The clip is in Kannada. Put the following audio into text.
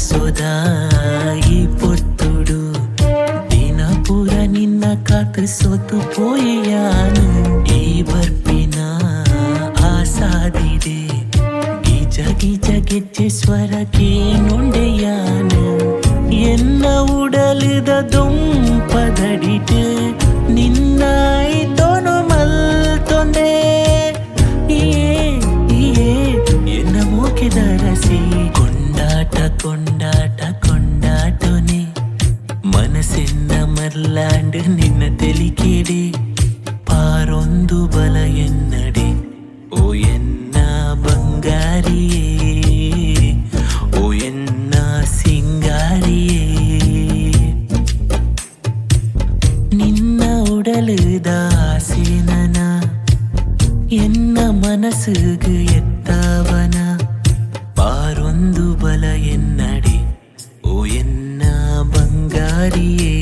ಸೋದಾ ಈ ಪೊತ್ತುಡು ದಿನ ಪೂರ ನಿನ್ನ ಕಾತು ಸೋತು ಪೋಯಾನು ಈ ಬರ್ಪಿನ ಆಸಾದಿದೆ ಗಿಜ ಗಿಜ ಗೆಜ್ಜೆ ಸ್ವರಕ್ಕೆ ನೊಂಡೆಯಾನು ಎನ್ನ ಉಡಲಿದ ದುಂಪದಡಿಟು ನಿನ್ನಾಯಿ ತೋನು ಮಲ್ತೊಂದೆ ಎನ್ನ ಮೂಕಿದ ರಸಿ ಕೊಂಡಾಟ ಕೊಂಡಾಟ ಕೊಂಡಾಟೋನೆ ಮನಸ್ಸೆನ್ನ ಮರ್ಲಾಂಡ್ ನಿನ್ನ ತೆಲಿಕೇಡೆ ಪಾರೊಂದು ಬಲ ಎನ್ನಡೆ ಓ ಎನ್ನ ಬಂಗಾರಿಯೇ ಓ ಎನ್ನ ಸಿಂಗಾರಿಯೇ ನಿನ್ನ ಉಡಲುದ ಆಸೆನನ ಎನ್ನ ಮನಸ್ಸುಗು ಎತ್ತವನ ಪಾರೊಂದು ಬಲ ಎನ್ನಡೆ ಓ ಎನ್ನ ಬಂಗಾರಿಯೇ